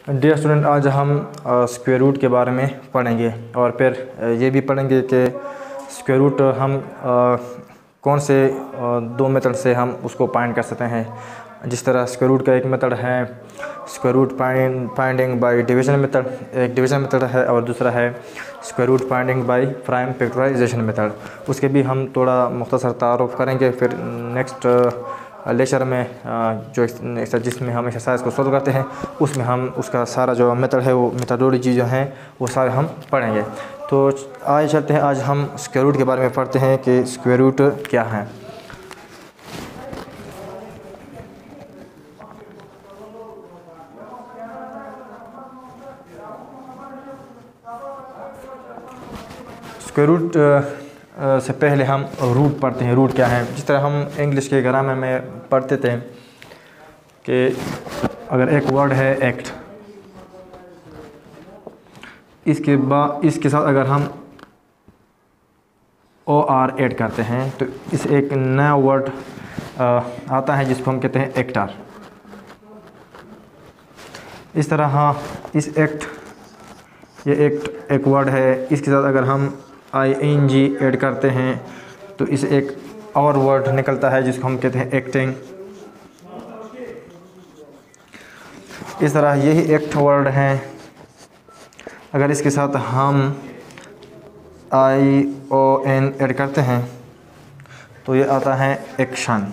Dear student, आज हम square root के बारे में पढ़ेंगे और फिर ये भी पढ़ेंगे कि स्क्वायर रूट हम कौन से दो मेथड से हम उसको फाइंड कर सकते हैं। जिस तरह स्क्वायर रूट का एक मेथड है square root finding by division method, एक डिवीजन मेथड है, और दूसरा है square root finding by prime factorisation method. उसके भी हम थोड़ा मुख्तसर तारुफ करेंगे। फिर नेक्स्ट लेक्चर में जो जिसमें हम एक्सरसाइज को सॉल्व करते हैं उसमें हम उसका सारा जो मेथड है वो मेथडोलॉजी जो है वो सारे हम पढ़ेंगे। तो आज चलते हैं, आज हम स्क्वायर रूट के बारे में पढ़ते हैं कि स्क्वायर रूट क्या है। स्क्वायर रूट से पहले हम रूट पढ़ते हैं। रूट क्या है? जिस तरह हम इंग्लिश के ग्रामर में पढ़ते थे कि अगर एक वर्ड है एक्ट, इसके साथ अगर हम OR ऐड करते हैं तो इस एक नया वर्ड आता है जिसको हम कहते हैं एक्टर। इस तरह हाँ, इस एक्ट, ये एक वर्ड है, इसके साथ अगर हम ING ऐड करते हैं तो इस एक और वर्ड निकलता है जिसको हम कहते हैं एक्टिंग। इस तरह यही एक्ट वर्ड है, अगर इसके साथ हम ION ऐड करते हैं तो ये आता है एक्शन।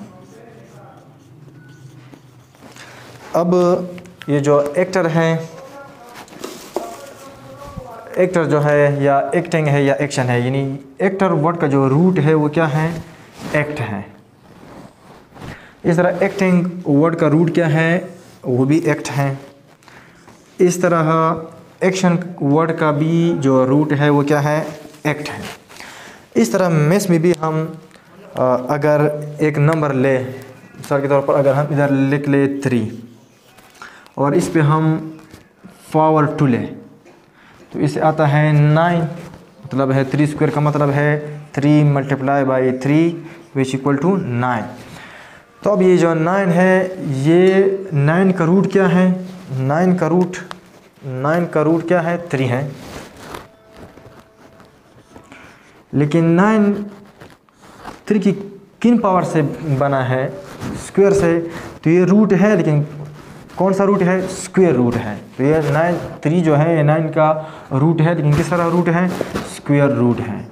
अब ये जो एक्टर है, एक्टर जो है या एक्टिंग है या एक्शन है, यानी एक्टर वर्ड का जो रूट है वो क्या है? एक्ट है। इस तरह एक्टिंग वर्ड का रूट क्या है? वो भी एक्ट है। इस तरह एक्शन वर्ड का भी जो रूट है वो क्या है? एक्ट है। इस तरह मैथ्स में भी हम अगर एक नंबर ले, मिसाल के तौर पर अगर हम इधर लिख ले 3 और इस पे हम पावर 2 ले तो इससे आता है 9, मतलब है 3 स्क्वायर का मतलब है 3 multiply by 3 which equal to 9। तो अब ये जो 9 है, ये 9 का रूट क्या है? 9 का रूट क्या है? 3 है। लेकिन 9 3 की किन पावर से बना है? स्क्वायर से। तो ये रूट है, लेकिन कौन सा रूट है? स्क्वायर रूट है। तो ये 3 जो है ये 9 का रूट है, लेकिन किस तरह रूट है? स्क्वायर रूट है।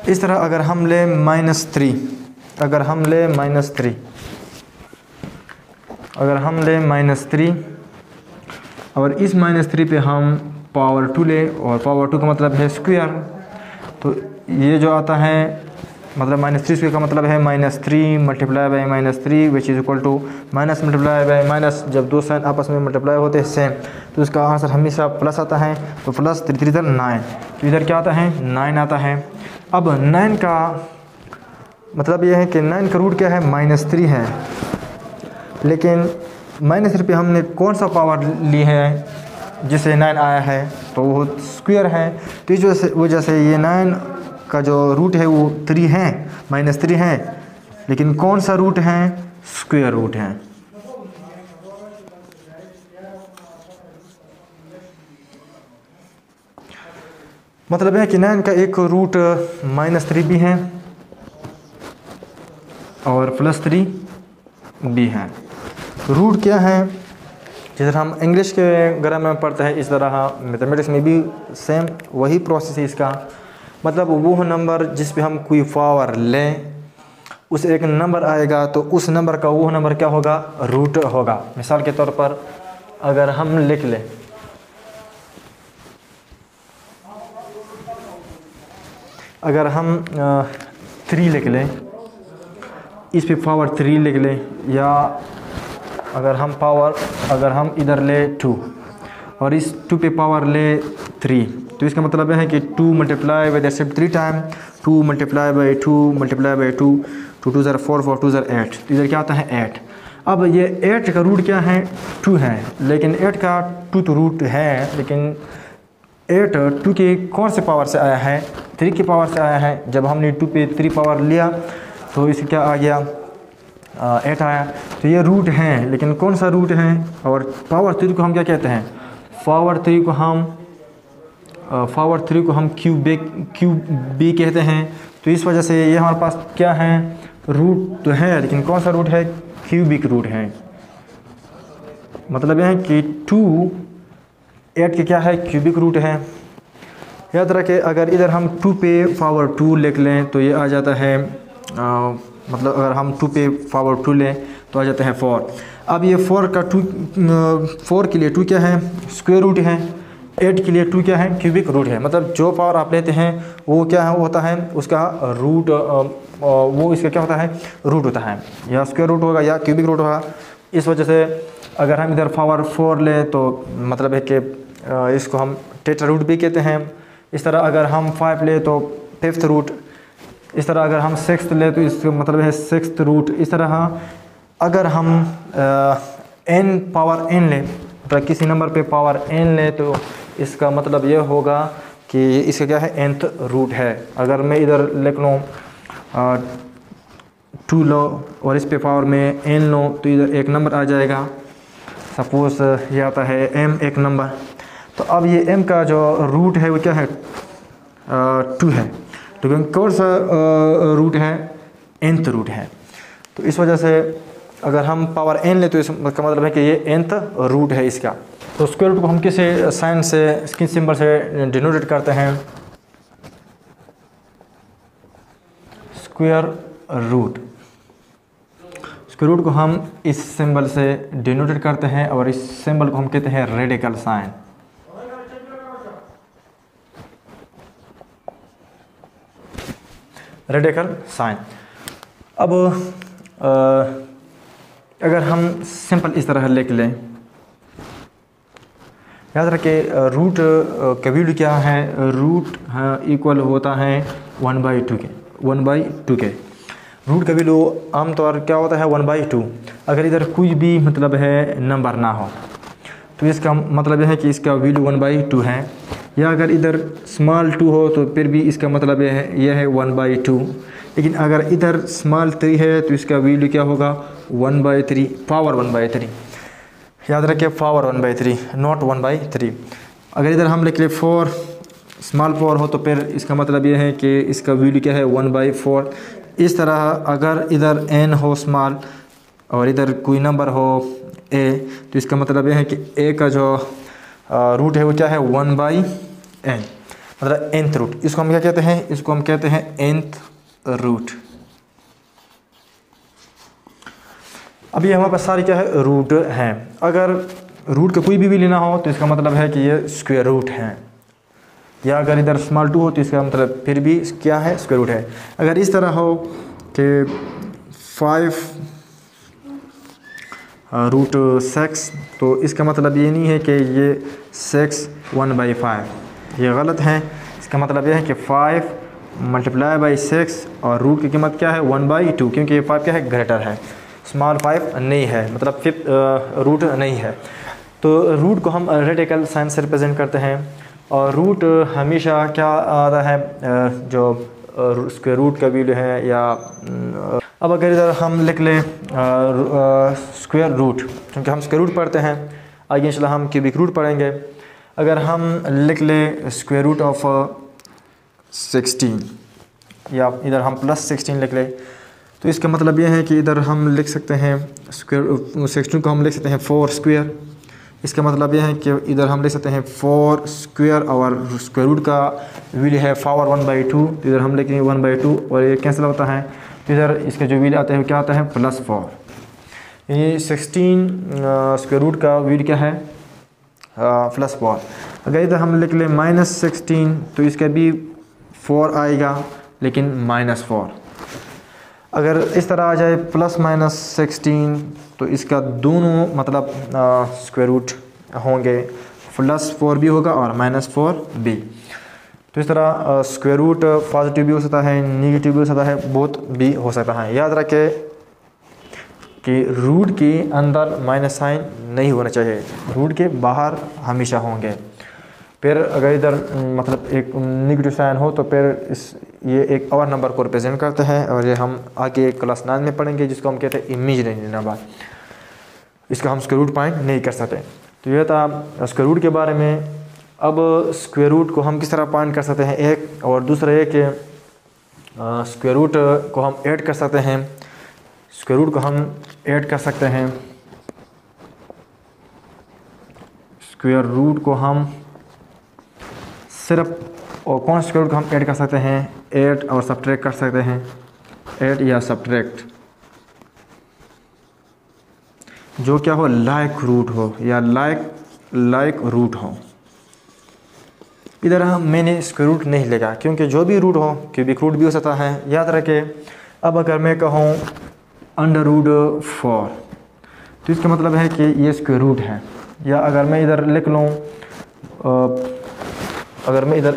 इस तरह अगर हम ले -3, अगर हम ले -3 और इस -3 पे हम पावर 2 ले, और पावर 2 का मतलब है स्क्वायर, तो ये जो आता है मतलब -3 स्क्वायर का मतलब है -3 multiply by -3 which is equal to minus multiply by minus. जब दो साइन आपस में मल्टीप्लाई होते हैं सेम, तो इसका आंसर हमेशा प्लस आता है। तो प्लस 3 3 9, तो इधर क्या आता है? 9 आता है। अब 9 का मतलब ये है कि 9 का रूट क्या है? -3 है। लेकिन -3 पे हमने कौन सा पावर ली है जिससे 9 आया है? तो वो स्क्वायर है। तो इस वजह से ये 9 का जो रूट है वो 3 है, -3 है, लेकिन कौन सा रूट है? स्क्वायर रूट है। मतलब है कि 9 का एक रूट -3 भी है और +3 भी है। रूट क्या है? जिस तरह हम इंग्लिश के ग्रामर में पढ़ते हैं, इस तरह मैथमेटिक्स में भी सेम वही प्रोसेस है इसका। मतलब वो नंबर जिस पे हम कोई पावर लें, उस एक नंबर आएगा तो उस नंबर का वो नंबर क्या होगा? रूट होगा। मिसाल के तौर पर अगर हम लिख लें, अगर हम 3 लिख लें, इस पे पावर 3 लिख लें, या अगर हम इधर ले 2 और इस 2 पे पावर ले 3, तो इसका मतलब है कि 2 multiply by that 3 time, 2 multiply by 2 multiply by 2, 2 2 ज़र 4 4 2 ज़र 8। तो इधर क्या आता है? 8। अब ये 8 का रूट क्या है? 2 है। लेकिन 8 का 2 तो रूट है, लेकिन 8 2 की कौन से पावर से आया है? 3 की पावर से आया है। जब हमने 2 पे 3 पावर लिया तो इससे क्या आ गया? 8 आया, तो ये रूट हैं, लेकिन कौन सा रूट है? और पावर 3 को हम क्या कहते हैं? पावर 3 को हम क्यूब बी कहते हैं। तो इस वजह से ये हमारे पास क्या है? रूट तो है, लेकिन कौन सा रूट है? क्यूबिक रूट है। मतलब यह है कि 2 8 के क्या है? क्यूबिक रूट है। याद रखें, अगर इधर हम 2 पे पावर 2 लिख लें तो ये आ जाता है मतलब अगर हम 2 पे पावर 2 लें तो आ जाता है 4। अब ये 4 के लिए 2 क्या है? स्क्वायर रूट है। 8 के लिए 2 क्या है? क्यूबिक रूट है। मतलब जो पावर आप लेते हैं वो क्या होता है? उसका रूट, वो इसका क्या होता है? रूट होता है, या स्क्वायर रूट होगा या क्यूबिक रूट होगा। इस वजह से अगर हम इधर पावर 4 लें तो मतलब है कि इसको हम टेट्रा रूट भी कहते हैं। इस तरह अगर हम 5 ले तो 5th रूट। इस तरह अगर हम 6th ले तो इसका मतलब है 6th रूट। इस तरह अगर हम n पावर n ले, मतलब किसी नंबर पे पावर n ले, तो इसका मतलब ये होगा कि इसका क्या है? nth रूट है। अगर मैं इधर लिख लूँ 2 लो और इस पे पावर में n लो तो इधर एक नंबर आ जाएगा। सपोज़ ये आता है m एक नंबर। तो अब ये m का जो रूट है वो क्या है? 2 है। तो कौन सा रूट है? nth रूट है। तो इस वजह से अगर हम पावर n ले तो इसका मतलब है कि ये nth रूट है इसका। तो स्क्वायर रूट को हम किसी साइन से, किस सिंबल से डिनोटेट करते हैं? Square root. स्क्वायर रूट को हम इस सिंबल से डिनोटेट करते हैं और इस सिंबल को हम कहते हैं रेडिकल साइन। Radical sign. अब अगर हम सिंपल इस तरह लिख लें, याद रखें रूट का वैल्यू क्या है? रूट इक्वल होता है 1/2 के। 1/2 के रूट का वैल्यू आमतौर क्या होता है? 1/2। अगर इधर कोई भी मतलब है नंबर ना हो तो इसका मतलब यह है कि इसका वैल्यू 1/2 है। या अगर इधर स्मॉल 2 हो तो फिर भी इसका मतलब यह है 1/2। लेकिन अगर इधर स्मॉल 3 है तो इसका वैल्यू क्या होगा? 1/3, पावर 1/3। याद रखिए, पावर 1/3, नॉट 1/3। अगर इधर हम लिख ले 4 स्मॉल 4 हो तो फिर इसका मतलब यह है कि इसका वैल्यू क्या है? 1/4। इस तरह अगर इधर n हो स्मॉल और इधर कोई नंबर हो a, तो इसका मतलब यह है कि a का जो रूट है वो क्या है? 1/n, मतलब nth रूट। इसको हम क्या कहते हैं? इसको हम कहते हैं nth रूट। अब ये हमारे पास सारी क्या है? रूट हैं। अगर रूट का कोई भी लेना हो तो इसका मतलब है कि ये स्क्वायर रूट हैं। या अगर इधर स्मॉल 2 हो तो इसका मतलब फिर भी क्या है? स्क्वायर रूट है। अगर इस तरह हो कि 5 रूट 6, तो इसका मतलब ये नहीं है कि ये 6 1/5, ये गलत है। इसका मतलब यह है कि 5 × 6 और रूट की कीमत क्या है? 1/2, क्योंकि ये 5 क्या है? ग्रेटर है, स्मॉल 5 नहीं है, मतलब 5th रूट नहीं है। तो रूट को हम रेडिकल साइन से रिप्रेजेंट करते हैं। और रूट हमेशा क्या आता है? जो स्क्वायर रूट का वैल्यू है। या अब अगर इधर हम लिख लें स्क्वायर रूट, क्योंकि हम स्क्वायर रूट पढ़ते हैं, आगे इंशाल्लाह हम क्यूबिक रूट पढ़ेंगे। अगर हम लिख लें स्क्वायर रूट ऑफ 16, या इधर हम +16 लिख लें, तो इसका मतलब यह है कि इधर हम लिख सकते हैं स्क्वायर 16 को हम लिख सकते हैं 4 स्क्वायर। इसका मतलब यह है कि इधर हम लिख सकते हैं 4 स्क्वायर और स्क्वायर रूट का वैल्यू है पावर 1/2, तो इधर हम लिखेंगे 1/2 और ये कैंसिल होता है। तो इधर इसका जो वैल्यू आता है क्या आता है? +4। ये 16 स्क्वायर रूट का वैल्यू क्या है? +4। अगर इधर हम लिख लें -16 तो इसका भी 4 आएगा, लेकिन -4। अगर इस तरह आ जाए +-16 तो इसका दोनों मतलब स्क्वायर रूट होंगे, +4 भी होगा और -4 भी। तो इस तरह स्क्वायर रूट पॉजिटिव भी हो सकता है, नेगेटिव भी हो सकता है, बोथ भी हो सकता है। याद रखें कि रूट के अंदर माइनस साइन नहीं होना चाहिए, रूट के बाहर हमेशा होंगे। फिर अगर इधर मतलब एक नेगेटिव साइन हो तो फिर ये एक और नंबर को रिप्रेजेंट करता है, और ये हम आगे क्लास 9 में पढ़ेंगे, जिसको हम कहते हैं इमेजिनरी नंबर। इसका हम स्क्वायर रूट फाइंड नहीं कर सकते। तो ये था स्क्वायर रूट के बारे में। अब स्क्वायर रूट को हम किस तरह फाइंड कर सकते हैं, एक, और दूसरा ये कि स्क्वायर रूट को हम ऐड कर सकते हैं। स्क्वायर रूट को हम ऐड कर सकते हैं, स्क्वायर रूट को हम सिर्फ, और कौन स्क्वायर रूट को हम ऐड कर सकते हैं, ऐड और सब्ट्रैक्ट कर सकते हैं, ऐड या सब्ट्रैक्ट, जो क्या हो, लाइक रूट हो या लाइक रूट हो। इधर हम मैंने स्क्वायर रूट नहीं लेगा, क्योंकि जो भी रूट हो क्यूबिक रूट भी हो सकता है, याद रखे। अब अगर मैं कहूँ √4, तो इसका मतलब है कि ये स्क्वायर रूट है। या अगर मैं इधर लिख लूँ, अगर मैं इधर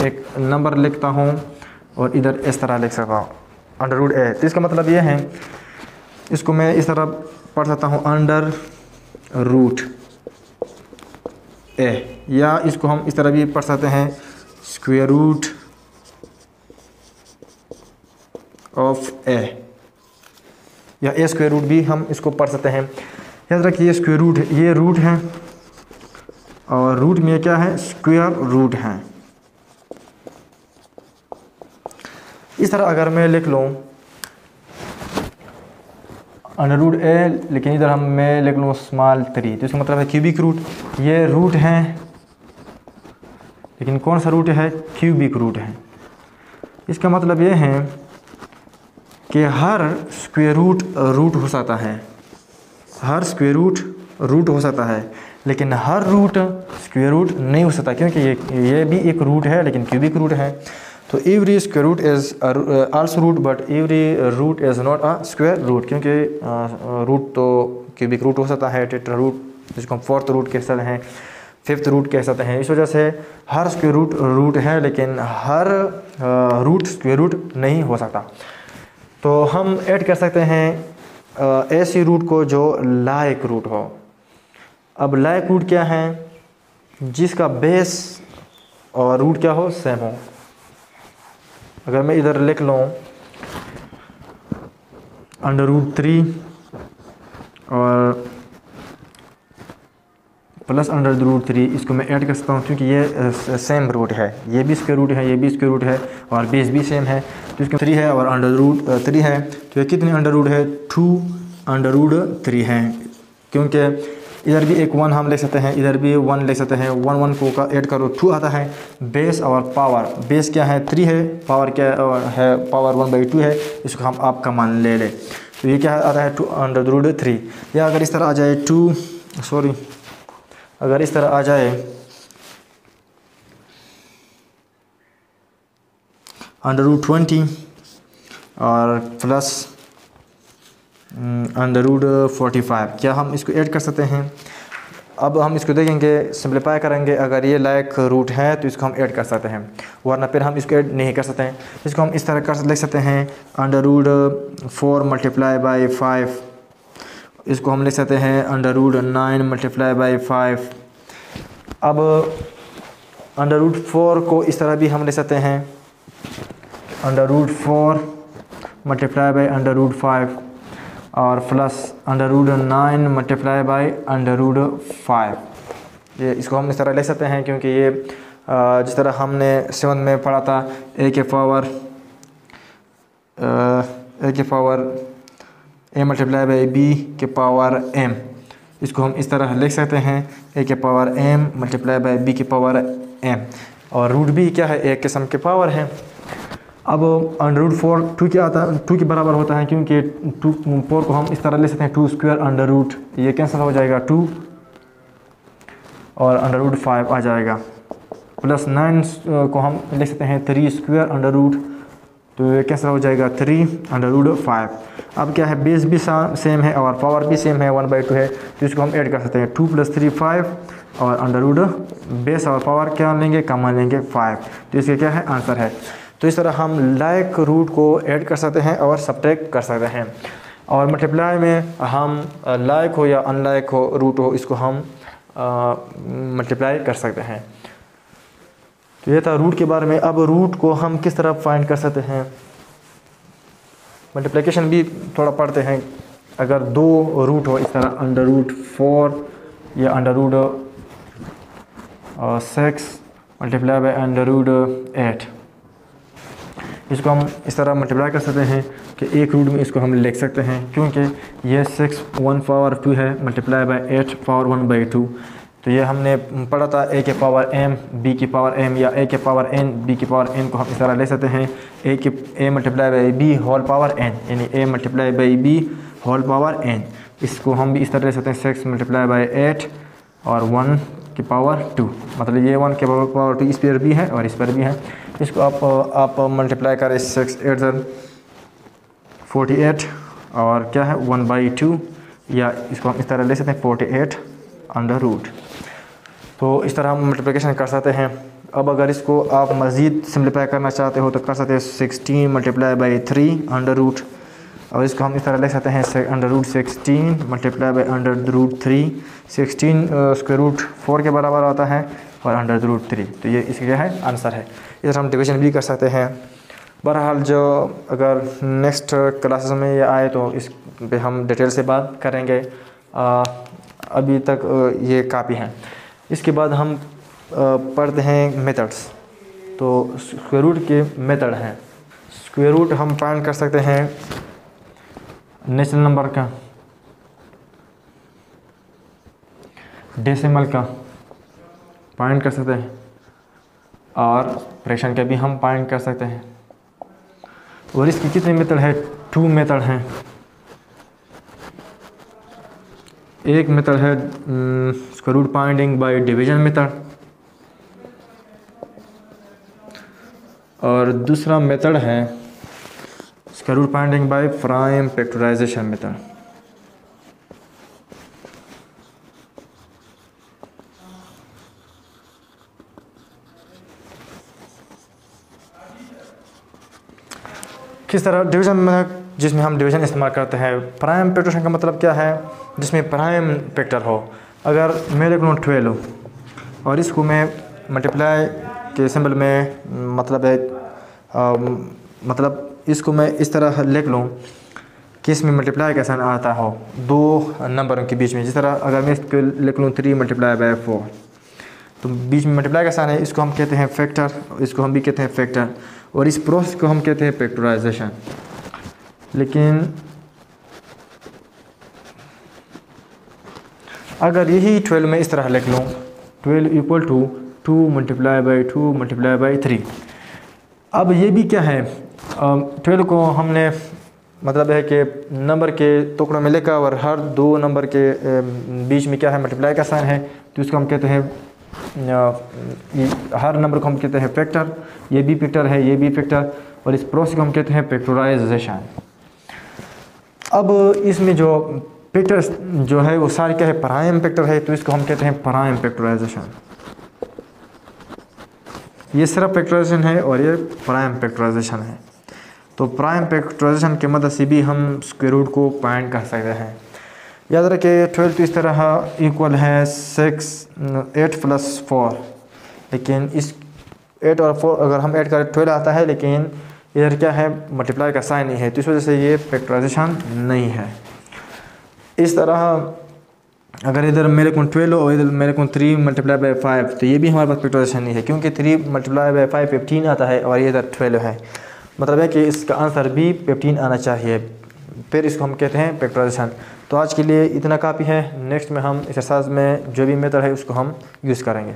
एक नंबर लिखता हूँ और इधर इस तरह लिख सकता हूँ √a, तो इसका मतलब ये है, इसको मैं इस तरह पढ़ सकता हूँ √a, या इसको हम इस तरह भी पढ़ सकते हैं स्क्वायर रूट ऑफ a, या a स्क्वायर रूट भी हम इसको पढ़ सकते हैं। याद रखिए स्क्वायर रूट, ये रूट है और रूट में क्या है, स्क्वायर रूट है। इस तरह अगर मैं लिख लूँ √a, लेकिन इधर मैं लिख लूँ (3), तो इसका मतलब है क्यूबिक रूट। ये रूट है, लेकिन कौन सा रूट है, क्यूबिक रूट है। इसका मतलब ये है कि हर स्क्वायर रूट हो सकता है, हर स्क्वायर रूट हो सकता है, लेकिन हर रूट स्क्वायर रूट नहीं हो सकता, क्योंकि ये भी एक रूट है लेकिन क्यूबिक रूट है। तो every square root is also root, but every root is not a square root, क्योंकि रूट तो क्यूबिक रूट हो सकता है, टेट्रा रूट जिसको हम 4th रूट कह सकते हैं, 5th रूट कह सकते हैं। इस वजह से हर स्क्वायर रूट है, लेकिन हर रूट स्क्वायर रूट नहीं हो सकता। तो हम ऐड कर सकते हैं ऐसी रूट को जो लाइक रूट हो। अब लाइक रूट क्या है, जिसका बेस और रूट क्या हो, सेम हो। अगर मैं इधर लिख लूँ √3 और प्लस √3, इसको मैं ऐड कर सकता हूँ, क्योंकि ये सेम रूट है, ये भी स्क्वायर रूट है, ये भी स्क्वायर रूट है, और बेस भी सेम है। तो इसका 3 है और √3 है, तो ये कितने अंडर रूट है, 2√3 है, क्योंकि इधर भी एक 1 हम ले सकते हैं, इधर भी 1 ले सकते हैं। 1 को का ऐड करो 2 आता है। बेस और पावर, बेस क्या है, 3 है, पावर क्या है, पावर 1/2 है, इसको हम आपका मान ले लें। तो ये क्या आता है, 2√3। या अगर इस तरह आ जाए अगर इस तरह आ जाए √20 और प्लस √45, क्या हम इसको ऐड कर सकते हैं। अब हम इसको देखेंगे, सिंप्लीफाई करेंगे। अगर ये लाइक रूट है तो इसको हम ऐड कर सकते हैं, वरना फिर हम इसको ऐड नहीं कर सकते हैं। इसको हम इस तरह लिख सकते हैं √4 × 5, इसको हम लिख सकते हैं √9 × 5। अब √4 को इस तरह भी हम ले सकते हैं √4 × √5 और प्लस √9 × √5। ये इसको हम इस तरह ले सकते हैं, क्योंकि ये जिस तरह हमने 7th में पढ़ा था a के पावर a × b के पावर m, इसको हम इस तरह लिख सकते हैं a के पावर m × b के पावर m, और रूट भी क्या है, एक किस्म के पावर है। अब √4 2 क्या आता है, 2 के बराबर होता है, क्योंकि 4 को हम इस तरह ले सकते हैं 2 स्क्वायर √ ये कैंसिल हो जाएगा 2 और √5 आ जाएगा। प्लस 9 को हम ले सकते हैं 3 स्क्वायर √ तो ये कैंसिल हो जाएगा 3 √5। अब क्या है, बेस भी सेम है और पावर भी सेम है, 1/2 है, तो इसको हम ऐड कर सकते हैं 2 + 3 5 और बेस और पावर क्या लेंगे, कॉमन लेंगे 5, तो इसके क्या है, आंसर है। तो इस तरह हम लाइक रूट को ऐड कर सकते हैं और सब्ट्रैक्ट कर सकते हैं। और मल्टीप्लाई में हम लाइक हो या अनलाइक हो रूट हो, इसको हम मल्टीप्लाई कर सकते हैं। तो ये था रूट के बारे में। अब रूट को हम किस तरह फाइंड कर सकते हैं, मल्टीप्लिकेशन भी थोड़ा पढ़ते हैं। अगर दो रूट हो इस तरह अंडर रूट 4 या under root 6 multiply by under root 8, इसको हम इस तरह मल्टीप्लाई कर सकते हैं कि एक रूट में इसको हम लिख सकते हैं, क्योंकि ये 6 1 पावर 2 है मल्टीप्लाई बाय 8 पावर 1/2। तो ये हमने पढ़ा था a के पावर m b की पावर m या a के पावर n b की पावर n को हम इस तरह ले सकते हैं a multiply by b whole power n, यानी a multiply by b whole power n। इसको हम भी इस तरह ले सकते हैं 6 मल्टीप्लाई बाई 8 और 1 की पावर 2, मतलब ये 1 के पावर 2 इस पर भी है और इस पर भी है। इसको आप मल्टीप्लाई करें 6 8 48 और क्या है 1/2, या इसको हम इस तरह ले सकते हैं 48 अंडर रूट। तो इस तरह हम मल्टीप्लिकेशन कर सकते हैं। अब अगर इसको आप मज़ीद सिम्प्लीफाई करना चाहते हो तो कर सकते हैं 16 मल्टीप्लाई बाई 3 अंडर रूट, और इसको हम इस तरह लिख सकते हैं under root 16 multiply by under root 3। 16 square root 4 के बराबर आता है और अंडर रूट 3, तो ये इसका क्या है आंसर है। इस तरह हम डिवीजन भी कर सकते हैं। बहरहाल जो अगर नेक्स्ट क्लासेस में ये आए तो इस पे हम डिटेल से बात करेंगे। अभी तक ये काफ़ी हैं। इसके बाद हम पढ़ते हैं मेथड्स। तो स्क्वायर रूट के मेथड हैं। स्क्वायर रूट हम फाइंड कर सकते हैं नेचुरल नंबर का, डेसिमल का फाइंड कर सकते हैं, और फ्रैक्शन के भी हम फाइंड कर सकते हैं। और इसकी कितने मेथड है, 2 मेथड हैं। एक मेथड है square root finding by division method, और दूसरा मेथड है square root finding by prime factorisation method. किस तरह डिवीजन में, जिसमें हम डिवीजन इस्तेमाल करते हैं। प्राइम फैक्टराइजेशन का मतलब क्या है, जिसमें प्राइम फैक्टर हो। अगर मैं लिख लूँ 12 और इसको मैं मल्टीप्लाई के सिंबल में मतलब है मतलब इसको मैं इस तरह लिख लूँ कि इसमें मल्टीप्लाई कैसा आता हो दो नंबरों के बीच में। जिस तरह अगर मैं इसको लिख लूँ 3 मल्टीप्लाई बाय 4, तो बीच में मल्टीप्लाई का साइन है, इसको हम कहते हैं फैक्टर, इसको हम भी कहते हैं फैक्टर, और इस प्रोसेस को हम कहते हैं फैक्टराइजेशन। लेकिन अगर यही 12 में इस तरह लिख लूँ 12 equal to 2 multiply by 2 multiply by 3। अब ये भी क्या है, 12 को हमने मतलब है कि नंबर के टुकड़ों में लेकर और हर दो नंबर के बीच में क्या है मल्टीप्लाई का साइन है, तो इसको हम कहते हैं हर नंबर को हम कहते हैं फैक्टर। ये भी फैक्टर है, ये भी फैक्टर, और इस प्रोसेस को हम कहते हैं फैक्टराइजेशन। अब इसमें जो फैक्टर जो है वो सारे क्या है प्राइम फैक्टर है, तो इसको हम कहते हैं प्राइम फैक्टराइजेशन। ये सिर्फ फैक्टराइजेशन है और ये प्राइम फैक्टराइजेशन है। तो प्राइम फैक्टराइजेशन की मदद से भी हम स्क्वायर रूट को फाइंड कर सकते हैं। याद रखें 12 तो इस तरह इक्वल है 8 + 4, लेकिन इस 8 और 4 अगर हम ऐड करें 12 आता है, लेकिन इधर क्या है मल्टीप्लाई का साइन नहीं है, तो इस वजह से ये फैक्टराइजेशन नहीं है। इस तरह अगर इधर मेरे को 12 और इधर मेरे को 3 मल्टीप्लाई बाई 5, तो ये भी हमारे पास फैक्टराइजेशन नहीं है, क्योंकि 3 मल्टीप्लाई बाई 5 15 आता है और ये इधर 12 है। मतलब है कि इसका आंसर भी 15 आना चाहिए, फिर इसको हम कहते हैं फैक्टराइजेशन। तो आज के लिए इतना काफ़ी है। नेक्स्ट में हम एक्सरसाइज में जो भी मेथड है उसको हम यूज़ करेंगे।